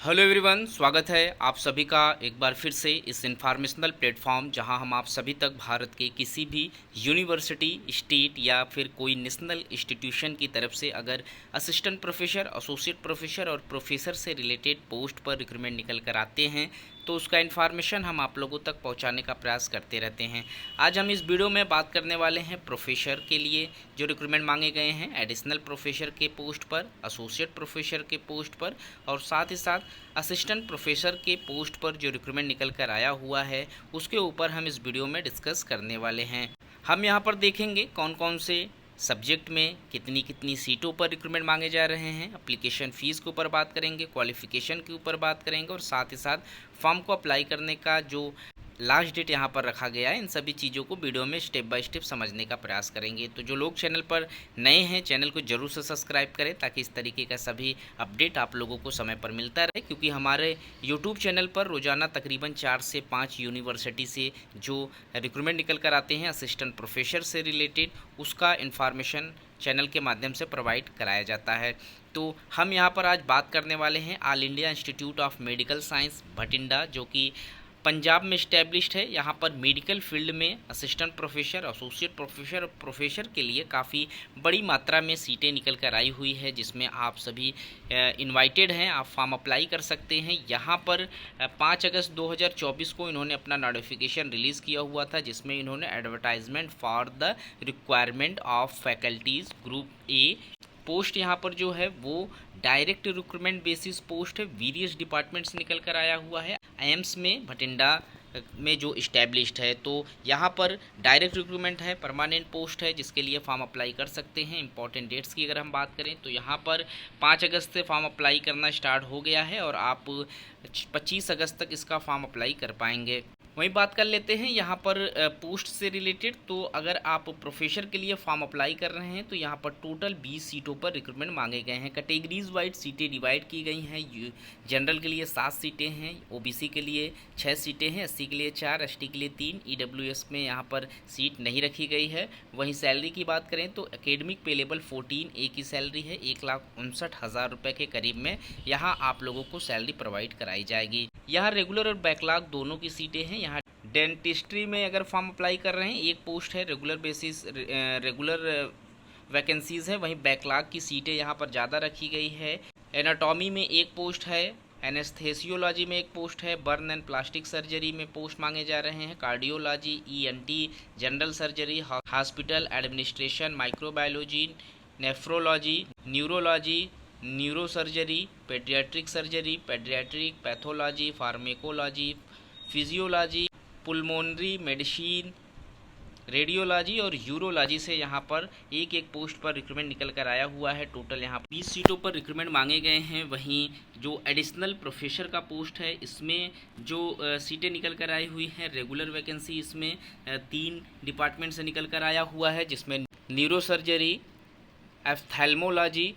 Hello everyone, स्वागत है आप सभी का एक बार फिर से इस इंफॉर्मेशनल प्लेटफॉर्म जहां हम आप सभी तक भारत के किसी भी यूनिवर्सिटी, स्टेट या फिर कोई नेशनल इंस्टीट्यूशन की तरफ से अगर असिस्टेंट प्रोफेसर, एसोसिएट प्रोफेसर और प्रोफेसर से रिलेटेड पोस्ट पर रिक्रूटमेंट निकल कर आते हैं तो उसका इन्फॉर्मेशन हम आप लोगों तक पहुंचाने का प्रयास करते रहते हैं। आज हम इस वीडियो में बात करने वाले हैं प्रोफेसर के लिए जो रिक्रूटमेंट मांगे गए हैं, एडिशनल प्रोफेसर के पोस्ट पर, एसोसिएट प्रोफेसर के पोस्ट पर और साथ ही साथ असिस्टेंट प्रोफेसर के पोस्ट पर जो रिक्रूटमेंट निकल कर आया हुआ है उसके ऊपर हम इस वीडियो में डिस्कस करने वाले हैं। हम यहाँ पर देखेंगे कौन कौन से सब्जेक्ट में कितनी कितनी सीटों पर रिक्रूटमेंट मांगे जा रहे हैं, एप्लीकेशन फ़ीस के ऊपर बात करेंगे, क्वालिफ़िकेशन के ऊपर बात करेंगे और साथ ही साथ फॉर्म को अप्लाई करने का जो लास्ट डेट यहाँ पर रखा गया है, इन सभी चीज़ों को वीडियो में स्टेप बाय स्टेप समझने का प्रयास करेंगे। तो जो लोग चैनल पर नए हैं, चैनल को जरूर से सब्सक्राइब करें ताकि इस तरीके का सभी अपडेट आप लोगों को समय पर मिलता रहे, क्योंकि हमारे यूट्यूब चैनल पर रोजाना तकरीबन 4 से 5 यूनिवर्सिटी से जो रिक्रूटमेंट निकल कर आते हैं असिस्टेंट प्रोफेसर से रिलेटेड, उसका इन्फॉर्मेशन चैनल के माध्यम से प्रोवाइड कराया जाता है। तो हम यहाँ पर आज बात करने वाले हैं all India institute of medical science Bathinda, जो कि पंजाब में इस्टेब्लिश्ड है। यहाँ पर मेडिकल फील्ड में असिस्टेंट प्रोफेसर, एसोसिएट प्रोफेसर और प्रोफेसर के लिए काफ़ी बड़ी मात्रा में सीटें निकल कर आई हुई है, जिसमें आप सभी इनवाइटेड हैं, आप फॉर्म अप्लाई कर सकते हैं। यहाँ पर 5 अगस्त 2024 को इन्होंने अपना नोटिफिकेशन रिलीज़ किया हुआ था, जिसमें इन्होंने advertisement for the requirement of faculties group A post यहाँ पर जो है वो डायरेक्ट रिक्रूटमेंट बेसिस पोस्ट है, वेरियस डिपार्टमेंट से निकल कर आया हुआ है। एम्स में भटिंडा में जो इस्टेब्लिश्ड है, तो यहाँ पर डायरेक्ट रिक्रूटमेंट है, परमानेंट पोस्ट है, जिसके लिए फॉर्म अप्लाई कर सकते हैं। इंपॉर्टेंट डेट्स की अगर हम बात करें तो यहाँ पर 5 अगस्त से फॉर्म अप्लाई करना स्टार्ट हो गया है और आप 25 अगस्त तक इसका फॉर्म अप्लाई कर पाएंगे। वहीं बात कर लेते हैं यहाँ पर पोस्ट से रिलेटेड। तो अगर आप प्रोफेसर के लिए फॉर्म अप्लाई कर रहे हैं तो यहाँ पर टोटल 20 सीटों पर रिक्रूटमेंट मांगे गए हैं। कैटेगरीज वाइज सीटें डिवाइड की गई हैं। जनरल के लिए 7 सीटें हैं, ओबीसी के लिए 6 सीटें हैं, एससी के लिए 4, एसटी के लिए 3, ईडब्ल्यूएस में यहाँ पर सीट नहीं रखी गई है। वहीं सैलरी की बात करें तो एकेडमिक पे लेवल 14 ए की सैलरी है 1,59,000 रुपये के करीब में यहाँ आप लोगों को सैलरी प्रोवाइड कराई जाएगी। यहाँ रेगुलर और बैकलॉग दोनों की सीटें हैं। यहाँ डेंटिस्ट्री में अगर फॉर्म अप्लाई कर रहे हैं, एक पोस्ट है, रेगुलर बेसिस रेगुलर वैकेंसीज़ है, वहीं बैकलॉग की सीटें यहाँ पर ज़्यादा रखी गई है। एनाटॉमी में एक पोस्ट है, एनेस्थेसियोलॉजी में एक पोस्ट है, बर्न एंड प्लास्टिक सर्जरी में पोस्ट मांगे जा रहे हैं, cardiology, ENT, general surgery, hospital administration, microbiology, nephrology, neurology, neurosurgery, paediatric surgery, paediatric pathology, pharmacology, physiology, pulmonary medicine, radiology और यूरोलॉजी से यहाँ पर एक एक पोस्ट पर रिक्रूटमेंट निकल कर आया हुआ है। टोटल यहाँ 20 सीटों पर रिक्रूटमेंट मांगे गए हैं। वहीं जो एडिशनल प्रोफेसर का पोस्ट है, इसमें जो सीटें निकल कर आई हुई हैं, रेगुलर वैकेंसी इसमें 3 डिपार्टमेंट से निकल कर आया हुआ है, जिसमें न्यूरोसर्जरी, एफ्थेल्मोलॉजी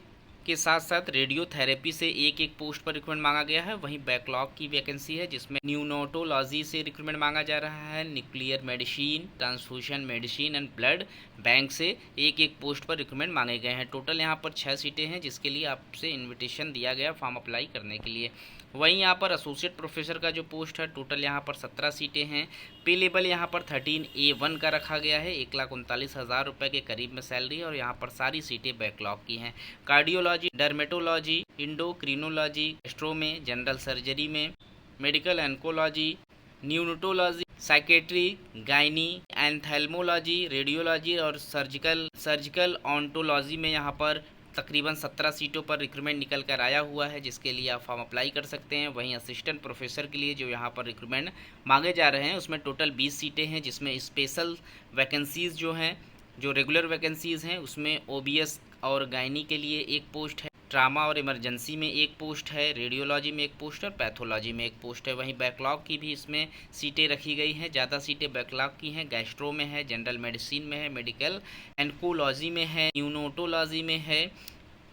के साथ साथ रेडियोथेरेपी से एक एक पोस्ट पर रिक्रूटमेंट मांगा गया है। वहीं बैकलॉग की वैकेंसी है, जिसमें न्यूनोटोलॉजी से रिक्रूटमेंट मांगा जा रहा है, nuclear medicine, transfusion medicine and blood bank से एक एक पोस्ट पर रिक्रूटमेंट मांगे गए हैं। टोटल यहाँ पर 6 सीटें हैं, जिसके लिए आपसे इन्विटेशन दिया गया फॉर्म अप्लाई करने के लिए। वहीं यहाँ पर एसोसिएट प्रोफेसर का जो पोस्ट है, टोटल यहाँ पर 17 सीटें हैं। पे लेवल यहाँ पर 13A1 का रखा गया है, 1,39,000 रुपये के करीब में सैलरी है और यहाँ पर सारी सीटें बैकलॉग की हैं। कार्डियोलॉजी, डर्मेटोलॉजी, इंडोक्रिनोलॉजी, गैस्ट्रो में, जनरल सर्जरी में, मेडिकल एंकोलॉजी, न्यूनोटोलॉजी, साइकेट्री, गायनी, एंथेल्मोलॉजी, रेडियोलॉजी और सर्जिकल ऑन्टोलॉजी में यहाँ पर तकरीबन 17 सीटों पर रिक्रूटमेंट निकल कर आया हुआ है, जिसके लिए आप फॉर्म अप्लाई कर सकते हैं। वहीं असिस्टेंट प्रोफेसर के लिए जो यहाँ पर रिक्रूटमेंट मांगे जा रहे हैं, उसमें टोटल 20 सीटें हैं, जिसमें स्पेशल वैकेंसीज़ जो हैं, जो रेगुलर वैकेंसीज़ हैं, उसमें ओबीएस और गायनी के लिए एक पोस्ट है, ट्रामा और इमरजेंसी में एक पोस्ट है, रेडियोलॉजी में एक पोस्ट है और पैथोलॉजी में एक पोस्ट है। वहीं बैकलॉग की भी इसमें सीटें रखी गई हैं। ज़्यादा सीटें बैकलॉग की हैं, गैस्ट्रो में है, जनरल मेडिसिन में है, मेडिकल एंकोलॉजी में है, न्यूनोटोलॉजी में है,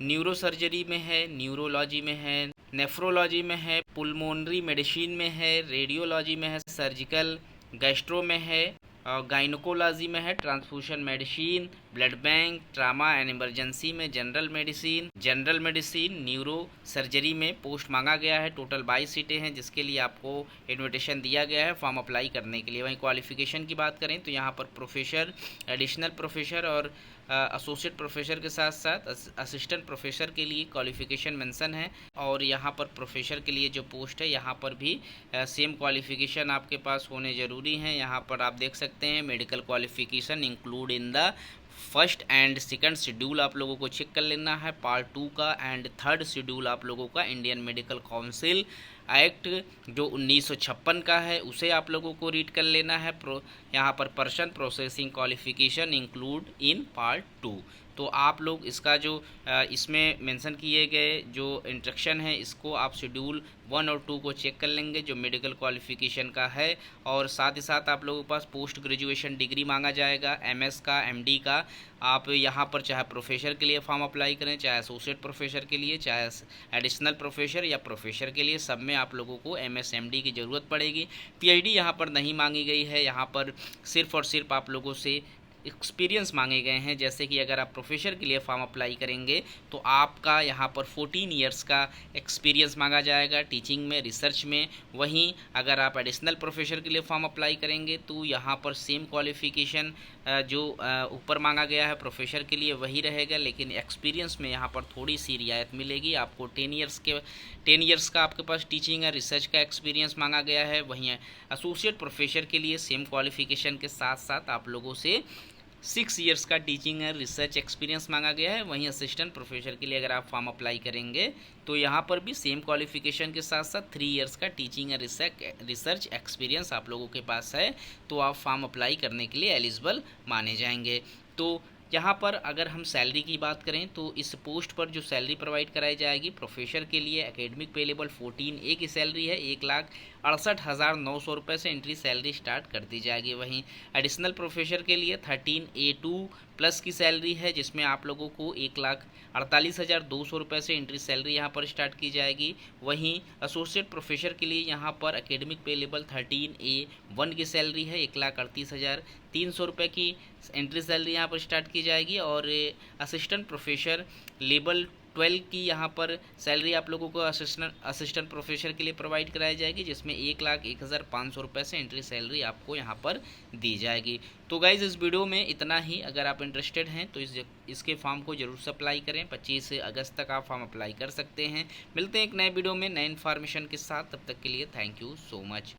न्यूरोसर्जरी में है, न्यूरोलॉजी में है, नेफ्रोलॉजी में है, पुल्मोनरी मेडिसिन में है, रेडियोलॉजी में है, सर्जिकल गैस्ट्रो में है, गाइनकोलॉजी में है transfusion medicine, blood bank, trauma and emergency में जनरल मेडिसिन, न्यूरो सर्जरी में पोस्ट मांगा गया है। टोटल 22 सीटें हैं जिसके लिए आपको इनविटेशन दिया गया है फॉर्म अप्लाई करने के लिए। वहीं क्वालिफिकेशन की बात करें तो यहाँ पर प्रोफेसर, एडिशनल प्रोफेसर और एसोसिएट प्रोफेसर के साथ साथ असिस्टेंट प्रोफेसर के लिए क्वालिफिकेशन मेंशन है। और यहाँ पर प्रोफेसर के लिए जो पोस्ट है यहाँ पर भी सेम क्वालिफिकेशन आपके पास होने ज़रूरी हैं। यहाँ पर आप देख सकते हैं medical qualification include in the first and second schedule आप लोगों को चेक कर लेना है। पार्ट 2 का एंड थर्ड शेड्यूल आप लोगों का इंडियन मेडिकल काउंसिल एक्ट जो 1956 का है उसे आप लोगों को रीड कर लेना है। यहाँ पर person processing qualification include in part 2। तो आप लोग इसका जो इसमें मेंशन किए गए जो इंस्ट्रक्शन है इसको आप शेड्यूल 1 और 2 को चेक कर लेंगे जो मेडिकल क्वालिफिकेशन का है। और साथ ही साथ आप लोगों के पास पोस्ट ग्रेजुएशन डिग्री मांगा जाएगा, एमएस का, एमडी का। आप यहाँ पर चाहे प्रोफेसर के लिए फॉर्म अप्लाई करें, चाहे एसोसिएट प्रोफेसर के लिए, चाहे एडिशनल प्रोफेसर या प्रोफेसर के लिए, सब में आप लोगों को एमएस एमडी की ज़रूरत पड़ेगी। पीएचडी यहाँ पर नहीं मांगी गई है, यहाँ पर सिर्फ और सिर्फ आप लोगों से एक्सपीरियंस मांगे गए हैं। जैसे कि अगर आप प्रोफेसर के लिए फॉर्म अप्लाई करेंगे तो आपका यहाँ पर 14 ईयर्स का एक्सपीरियंस मांगा जाएगा टीचिंग में, रिसर्च में। वहीं अगर आप एडिशनल प्रोफेसर के लिए फॉर्म अप्लाई करेंगे तो यहाँ पर सेम क्वालिफिकेशन जो ऊपर मांगा गया है प्रोफेसर के लिए वही रहेगा, लेकिन एक्सपीरियंस में यहाँ पर थोड़ी सी रियायत मिलेगी आपको। 10 ईयर्स का आपके पास टीचिंग या रिसर्च का एक्सपीरियंस मांगा गया है। वहीं एसोसिएट प्रोफेसर के लिए सेम क्वालिफिकेशन के साथ साथ आप लोगों से 6 ईयर्स का टीचिंग एंड रिसर्च एक्सपीरियंस मांगा गया है। वहीं असिस्टेंट प्रोफेसर के लिए अगर आप फॉर्म अप्लाई करेंगे तो यहाँ पर भी सेम क्वालिफिकेशन के साथ साथ 3 ईयर्स का टीचिंग एंड रिसर्च एक्सपीरियंस आप लोगों के पास है तो आप फॉर्म अप्लाई करने के लिए एलिजिबल माने जाएंगे। तो यहाँ पर अगर हम सैलरी की बात करें तो इस पोस्ट पर जो सैलरी प्रोवाइड कराई जाएगी प्रोफेसर के लिए एकेडमिक पे लेवल 14A की सैलरी है 1,68,900 रुपये से एंट्री सैलरी स्टार्ट कर दी जाएगी। वहीं एडिशनल प्रोफेसर के लिए 13A2 प्लस की सैलरी है जिसमें आप लोगों को 1,48,200 रुपये से एंट्री सैलरी यहाँ पर स्टार्ट की जाएगी। वहीं एसोसिएट प्रोफेसर के लिए यहाँ पर एकेडमिक पे लेवल 13A1 की सैलरी है 1,38,300 रुपये की एंट्री सैलरी यहाँ पर स्टार्ट की जाएगी। और असिस्टेंट प्रोफेसर लेवल 12 की यहाँ पर सैलरी आप लोगों को असिस्टेंट प्रोफेसर के लिए प्रोवाइड कराई जाएगी जिसमें 1,01,500 रुपये से एंट्री सैलरी आपको यहाँ पर दी जाएगी। तो गाइज़ इस वीडियो में इतना ही। अगर आप इंटरेस्टेड हैं तो इसके फॉर्म को ज़रूर से अप्लाई करें। 25 अगस्त तक आप फॉर्म अप्लाई कर सकते हैं। मिलते हैं एक नए वीडियो में नए इन्फॉर्मेशन के साथ, तब तक के लिए थैंक यू सो मच।